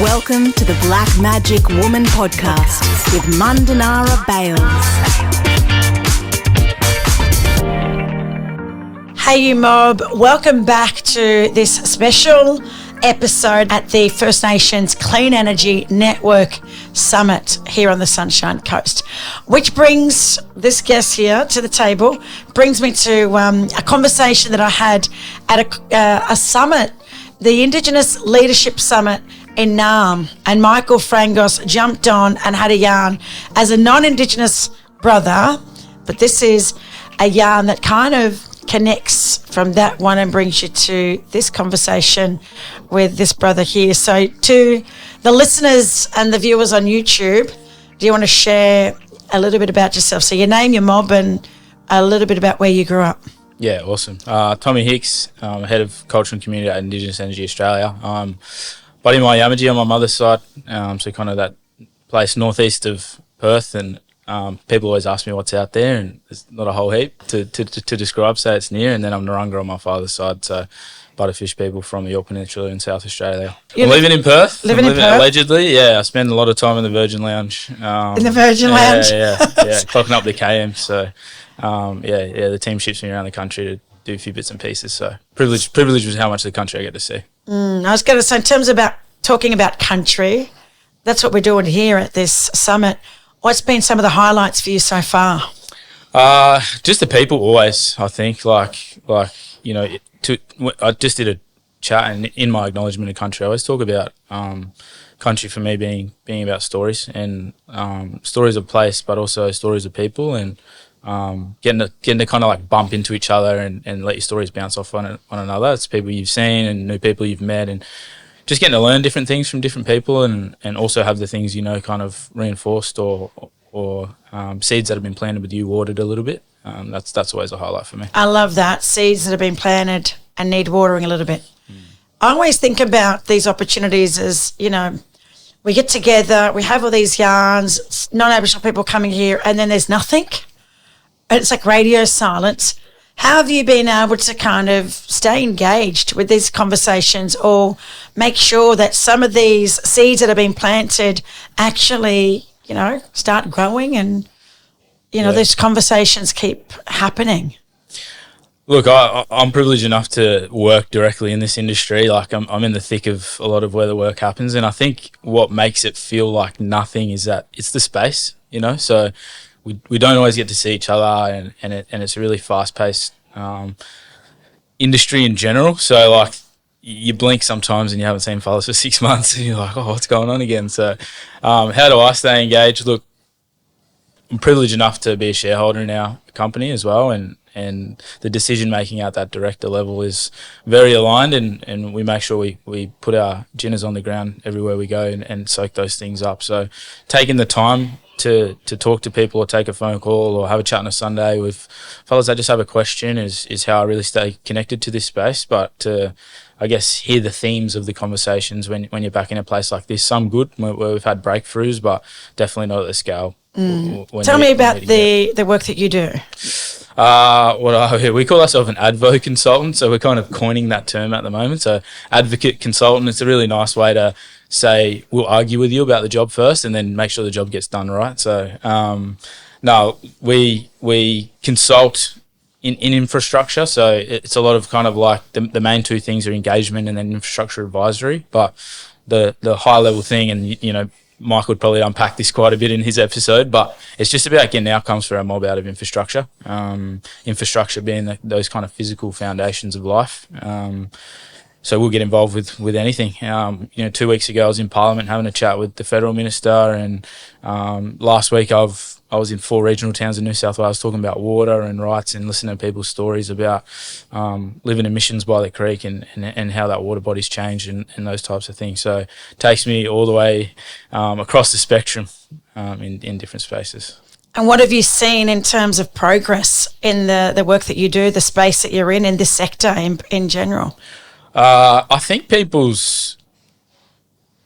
Welcome to the Black Magic Woman podcast with Mundanara Bales. Hey you mob, welcome back to this special episode at the First Nations Clean Energy Network Summit here on the Sunshine Coast, which brings this guest here to the table, brings me to a conversation that I had at a summit, the Indigenous Leadership Summit in Naarm, and Michael Frangos jumped on and had a yarn as a non-Indigenous brother, but this is a yarn that kind of connects from that one and brings you to this conversation with this brother here. So to the listeners and the viewers on YouTube, do you want to share a little bit about yourself? So your name, your mob, and a little bit about where you grew up. Yeah, awesome. Tommy Hicks, head of culture and community at Indigenous Energy Australia. Buddy my Yamaji on my mother's side, so kind of that place northeast of Perth, and people always ask me what's out there, and there's not a whole heap to describe, so it's near. And then I'm Narungga on my father's side, so Butterfish people from the York Peninsula in South Australia. I'm living in Perth. Living in Perth? Allegedly, yeah. I spend a lot of time in the Virgin Lounge. In the Virgin Lounge? Yeah, clocking up the KM, so the team ships me around the country to do a few bits and pieces, so privilege was how much of the country I get to see. I was going to say, in terms about talking about country, that's what we're doing here at this summit. What's been some of the highlights for you so far? Just the people always, I think. I just did a chat, and in my acknowledgement of country, I always talk about country for me being about stories, and stories of place, but also stories of people, and getting to kind of like bump into each other and let your stories bounce off one another. It's people you've seen and new people you've met, and just getting to learn different things from different people, and also have the things kind of reinforced or seeds that have been planted with you watered a little bit. That's always a highlight for me. I love that, seeds that have been planted and need watering a little bit. I always think about these opportunities as, we get together, we have all these yarns, non-Aboriginal people coming here, and then there's nothing. And it's like radio silence. How have you been able to kind of stay engaged with these conversations, or make sure that some of these seeds that have been planted actually, start growing, and, these conversations keep happening? Look, I'm privileged enough to work directly in this industry. Like I'm in the thick of a lot of where the work happens, and I think what makes it feel like nothing is that it's the space, so we don't always get to see each other, and it's a really fast-paced industry in general. So, like, you blink sometimes and you haven't seen fellas for 6 months, and you're like, oh, what's going on again? So, how do I stay engaged? Look, I'm privileged enough to be a shareholder in our company as well, and the decision-making at that director level is very aligned, and we make sure we put our ginners on the ground everywhere we go and soak those things up. So, taking the time to talk to people, or take a phone call, or have a chat on a Sunday with fellas that just have a question is how I really stay connected to this space. But to, I guess, hear the themes of the conversations when you're back in a place like this. Some good, where we've had breakthroughs, but definitely not at the scale. Tell me about the work that you do. We call ourselves an advo consultant, so we're kind of coining that term at the moment. So advocate consultant, it's a really nice way to say we'll argue with you about the job first and then make sure the job gets done right. So we consult in infrastructure, so it's a lot of kind of like the main two things are engagement and then infrastructure advisory. But the high level thing, and Mike would probably unpack this quite a bit in his episode, but it's just about getting outcomes for our mob out of infrastructure. Infrastructure being those kind of physical foundations of life. So we'll get involved with anything. 2 weeks ago I was in Parliament having a chat with the federal minister, and last week I was in 4 regional towns in New South Wales talking about water and rights, and listening to people's stories about living in missions by the creek and how that water body's changed and those types of things. So it takes me all the way across the spectrum in different spaces. And what have you seen in terms of progress in the work that you do, the space that you're in this sector in general? I think people's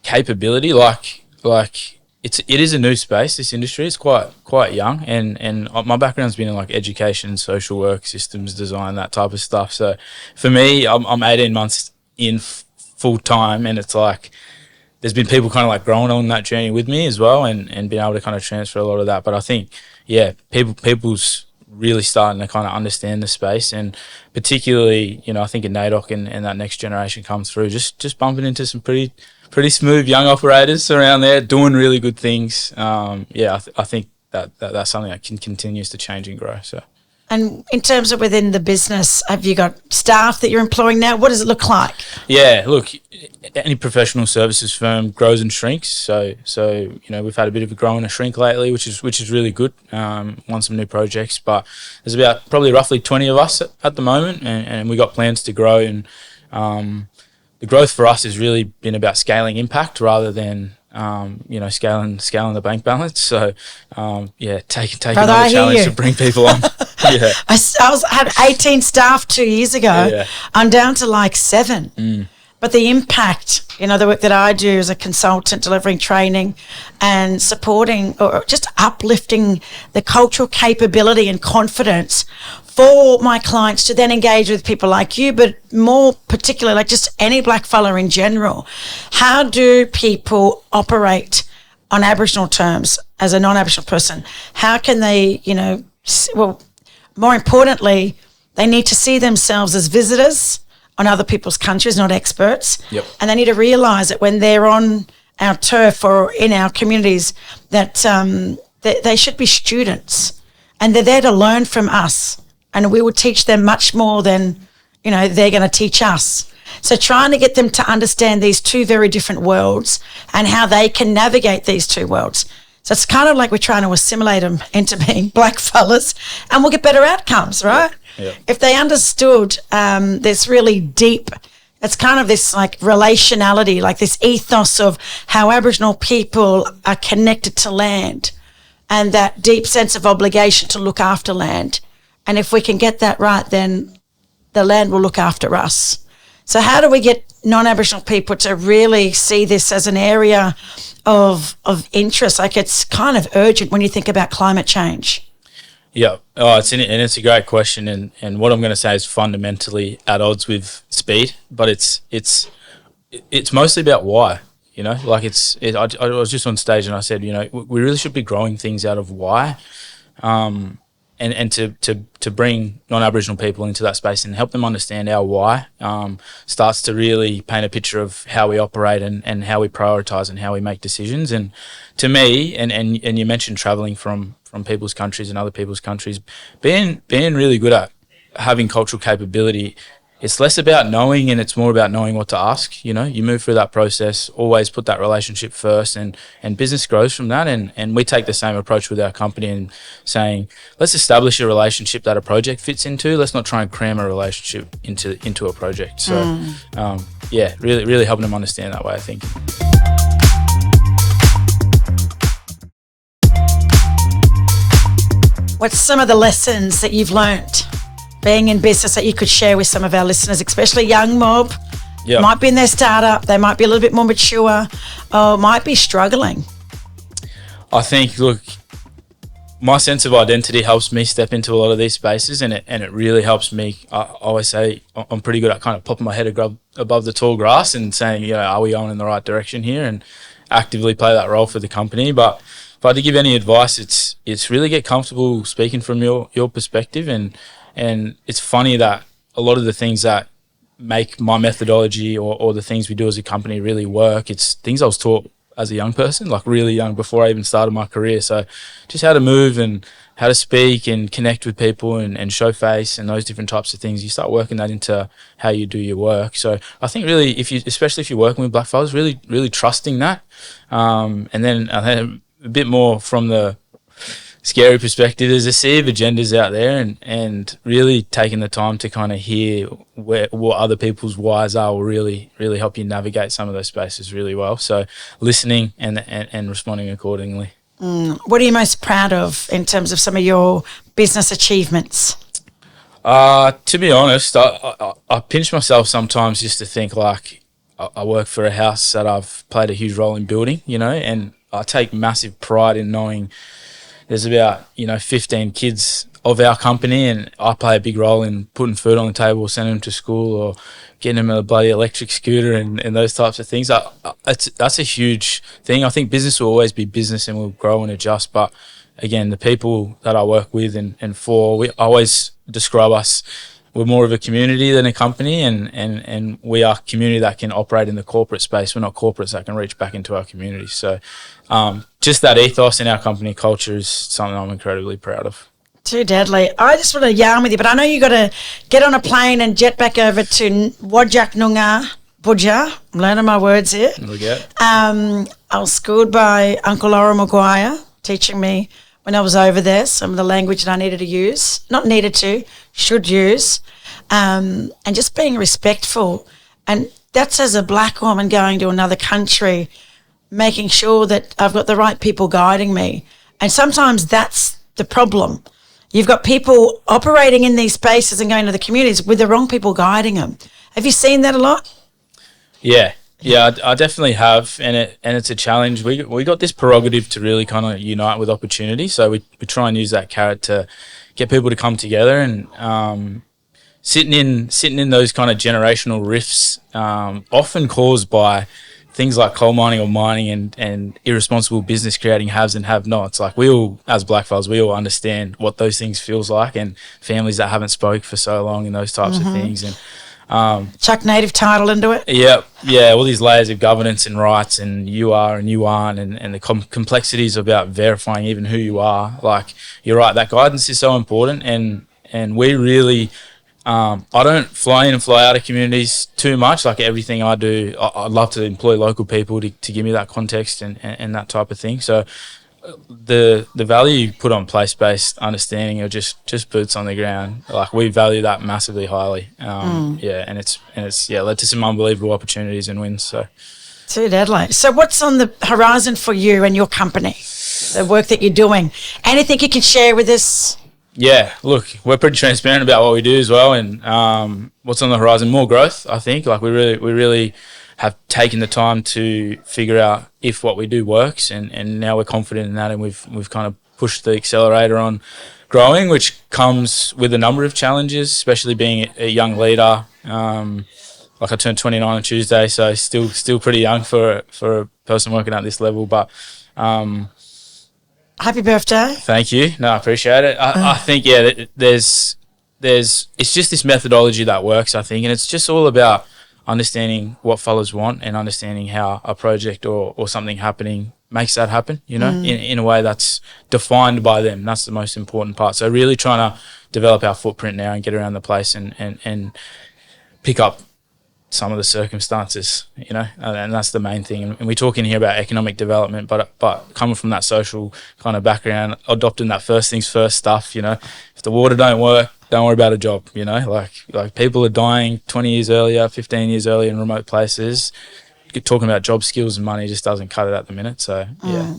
capability, like it is a new space. This industry is quite young, and my background's been in like education, social work, systems design, that type of stuff. So for me, I'm 18 months in full time, and it's like there's been people kind of like growing on that journey with me as well, and being able to kind of transfer a lot of that. But I think, yeah, people's really starting to kind of understand the space, and particularly, you know, I think in NAIDOC and that next generation comes through, just bumping into some pretty smooth young operators around there doing really good things. I think that's something that continues to change and grow. So. And in terms of within the business, have you got staff that you're employing now? What does it look like? Yeah, look, any professional services firm grows and shrinks. So you know, we've had a bit of a grow and a shrink lately, which is really good. Won some new projects, but there's about probably roughly 20 of us at the moment, and we got plans to grow. And the growth for us has really been about scaling impact rather than scaling the bank balance. So, taking another challenge to bring people on. Yeah. I had 18 staff 2 years ago. Yeah. I'm down to like 7. But the impact, you know, the work that I do as a consultant, delivering training and supporting or just uplifting the cultural capability and confidence for my clients to then engage with people like you, but more particularly like just any black fella in general. How do people operate on Aboriginal terms as a non-Aboriginal person? How can they, you know, more importantly, they need to see themselves as visitors on other people's countries, not experts. Yep. And they need to realise that when they're on our turf or in our communities that they should be students and they're there to learn from us. And we will teach them much more than, you know, they're going to teach us. So trying to get them to understand these two very different worlds and how they can navigate these two worlds. So it's kind of like we're trying to assimilate them into being black fellas, and we'll get better outcomes, right? Yeah. If they understood this really deep, it's kind of this like relationality, like this ethos of how Aboriginal people are connected to land and that deep sense of obligation to look after land. And if we can get that right, then the land will look after us. So how do we get non-Aboriginal people to really see this as an area of interest? Like it's kind of urgent when you think about climate change. Yeah, it's a great question, and what I'm going to say is fundamentally at odds with speed, but it's mostly about why. You know, like I was just on stage and I said, you know, we really should be growing things out of why. And to bring non-Aboriginal people into that space and help them understand our why starts to really paint a picture of how we operate and how we prioritise and how we make decisions. And to me, and you mentioned travelling from people's countries and other people's countries, being really good at having cultural capability, it's less about knowing and it's more about knowing what to ask. You know, you move through that process, always put that relationship first, and business grows from that. And we take the same approach with our company and saying, let's establish a relationship that a project fits into. Let's not try and cram a relationship into a project. So, really helping them understand that way, I think. What's some of the lessons that you've learnt being in business that you could share with some of our listeners, especially young mob? Yep. Might be in their startup, they might be a little bit more mature, or might be struggling. I think, look, my sense of identity helps me step into a lot of these spaces, and it really helps me. I always say I'm pretty good at kind of popping my head above the tall grass and saying, you know, are we going in the right direction here, and actively play that role for the company. But if I had to give any advice, it's really get comfortable speaking from your perspective, and it's funny that a lot of the things that make my methodology or the things we do as a company really work, it's things I was taught as a young person, like really young, before I even started my career. So just how to move and how to speak and connect with people and show face and those different types of things, you start working that into how you do your work. So I think really, especially if you're working with blackfellas, really, really trusting that. And then a bit more from the scary perspective, there's a sea of agendas out there, and really taking the time to kind of hear what other people's whys are will really, really help you navigate some of those spaces really well. So listening and responding accordingly. What are you most proud of in terms of some of your business achievements? To be honest, I pinch myself sometimes just to think like I work for a house that I've played a huge role in building, you know, and I take massive pride in knowing there's about, 15 kids of our company, and I play a big role in putting food on the table, sending them to school, or getting them a bloody electric scooter and those types of things. That's a huge thing. I think business will always be business and will grow and adjust. But again, the people that I work with and for, we always describe us, we're more of a community than a company, and we are a community that can operate in the corporate space. We're not corporates that can reach back into our community. So just that ethos in our company culture is something I'm incredibly proud of. Too deadly. I just want to yarn with you, but I know you got to get on a plane and jet back over to Wajak Noongar Budja. I'm learning my words here. I was schooled by Uncle Laura Maguire, teaching me when I was over there some of the language that I needed to use. Not needed to, should use. And just being respectful. And that's as a black woman going to another country, making sure that I've got the right people guiding me. And sometimes that's the problem. You've got people operating in these spaces and going to the communities with the wrong people guiding them. Have you seen that a lot? Yeah, I definitely have, and it's a challenge. We got this prerogative to really kind of unite with opportunity, so we try and use that carrot to get people to come together, and sitting in those kind of generational rifts, often caused by things like coal mining or mining and irresponsible business creating haves and have-nots. Like, we all, as blackfellas, we all understand what those things feels like, and families that haven't spoke for so long and those types of things. And chuck native title into it. Yeah, all these layers of governance and rights, and you are and you aren't, and the complexities about verifying even who you are. Like, you're right, that guidance is so important, and we really I don't fly in and fly out of communities too much. Like, everything I do, I'd love to employ local people to give me that context and that type of thing. So the value you put on place-based understanding, or just boots on the ground, like, we value that massively highly. Yeah, and it's led to some unbelievable opportunities and wins. So too deadly. So what's on the horizon for you and your company, the work that you're doing? Anything you can share with us? Yeah, look, we're pretty transparent about what we do as well, and what's on the horizon, more growth, I think. Like, we really have taken the time to figure out if what we do works, and now we're confident in that, and we've kind of pushed the accelerator on growing, which comes with a number of challenges, especially being a young leader. Like, I turned 29 on Tuesday, so still pretty young for a person working at this level, but happy birthday. Thank you. No, I appreciate it. I think, yeah, there's it's just this methodology that works, I think, and it's just all about understanding what fellas want and understanding how a project or something happening makes that happen, in a way that's defined by them. That's the most important part. So really trying to develop our footprint now and get around the place and pick up some of the circumstances, and that's the main thing. And we're talking here about economic development, but coming from that social kind of background, adopting that first things first stuff. If the water don't work, don't worry about a job. Like people are dying 20 years earlier, 15 years earlier in remote places. Talking about job skills and money just doesn't cut it at the minute. So yeah.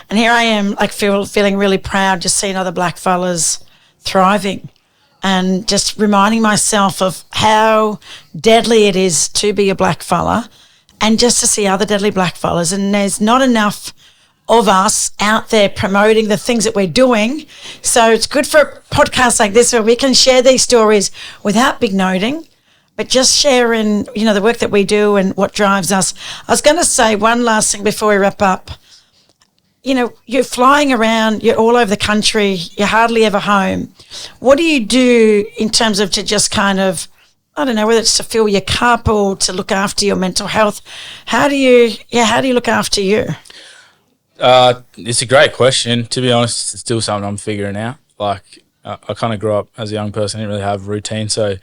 And here I am, like, feeling really proud, just seeing other black fellas thriving. And just reminding myself of how deadly it is to be a black fella, and just to see other deadly black fellas. And there's not enough of us out there promoting the things that we're doing. So it's good for podcasts like this where we can share these stories without big noting, but just sharing, the work that we do and what drives us. I was going to say one last thing before we wrap up. You're flying around, you're all over the country, you're hardly ever home. What do you do in terms of to just kind of, I don't know, whether it's to fill your cup or to look after your mental health? How do you look after you? It's a great question. To be honest, it's still something I'm figuring out. Like, I kind of grew up as a young person, I didn't really have a routine, so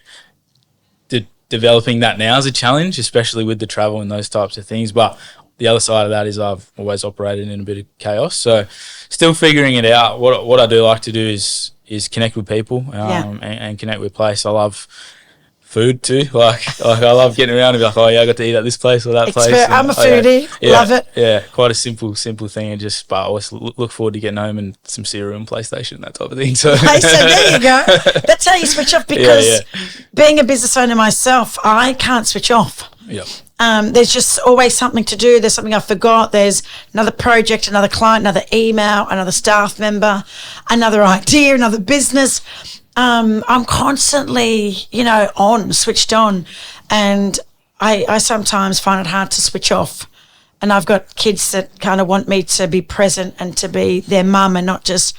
developing that now is a challenge, especially with the travel and those types of things. But the other side of that is I've always operated in a bit of chaos, so still figuring it out. What I do like to do is connect with people and connect with place. I love food too. Like I love getting around and be like, oh yeah, I got to eat at this place or that place. I'm a foodie, love it. Yeah, quite a simple thing, and but I always look forward to getting home and some cereal and PlayStation, that type of thing. So there you go. That's how you switch off, because being a business owner myself, I can't switch off. Yep. There's just always something to do. There's something I forgot. There's another project, another client, another email, another staff member, another idea, another business. I'm constantly, switched on. And I sometimes find it hard to switch off. And I've got kids that kind of want me to be present and to be their mum and not just,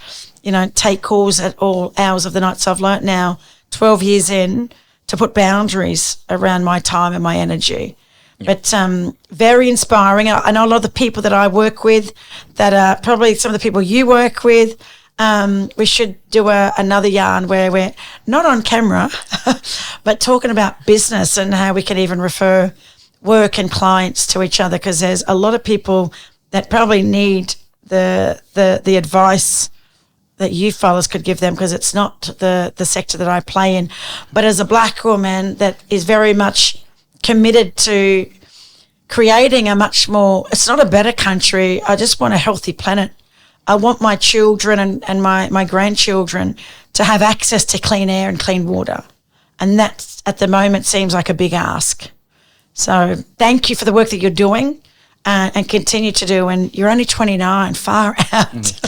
take calls at all hours of the night. So I've learnt now, 12 years in, to put boundaries around my time and my energy. But very inspiring. I know a lot of the people that I work with that are probably some of the people you work with. We should do another yarn where we're not on camera, but talking about business and how we can even refer work and clients to each other, because there's a lot of people that probably need the advice that you fellas could give them, because it's not the sector that I play in. But as a black woman that is very much committed to creating a much more, it's not a better country, I just want a healthy planet. I want my children and my grandchildren to have access to clean air and clean water. And that, at the moment, seems like a big ask. So thank you for the work that you're doing and continue to do. And you're only 29, far out.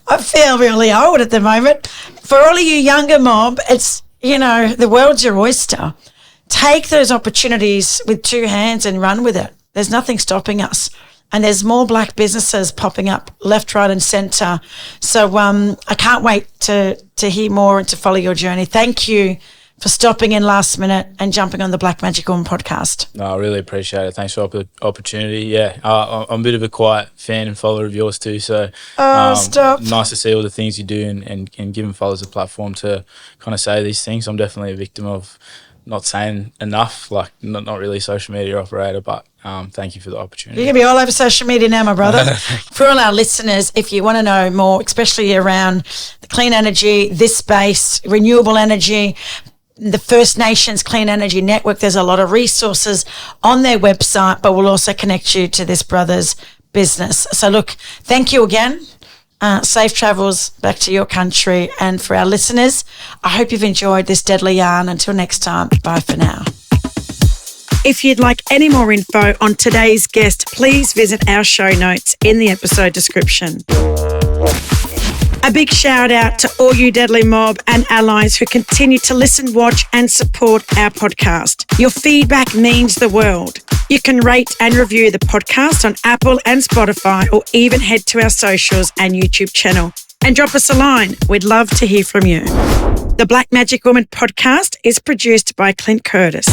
I feel really old at the moment. For all of you younger mob, it's, the world's your oyster. Take those opportunities with two hands and run with it. There's nothing stopping us. And there's more black businesses popping up left, right and centre. So I can't wait to hear more and to follow your journey. Thank you for stopping in last minute and jumping on the Black Magic Woman podcast. No, I really appreciate it. Thanks for the opportunity. Yeah, I'm a bit of a quiet fan and follower of yours too. So stop. Nice to see all the things you do and giving followers a platform to kind of say these things. I'm definitely a victim of not saying enough, like not really a social media operator, but thank you for the opportunity. You're going to be all over social media now, my brother. For all our listeners, if you want to know more, especially around the clean energy, this space, renewable energy, the First Nations Clean Energy Network, there's a lot of resources on their website, but we'll also connect you to this brother's business. So look, thank you again. Safe travels back to your country. And for our listeners, I hope you've enjoyed this deadly yarn. Until next time, bye for now. If you'd like any more info on today's guest, please visit our show notes in the episode description. A big shout out to all you Deadly Mob and allies who continue to listen, watch and support our podcast. Your feedback means the world. You can rate and review the podcast on Apple and Spotify, or even head to our socials and YouTube channel and drop us a line. We'd love to hear from you. The Black Magic Woman podcast is produced by Clint Curtis.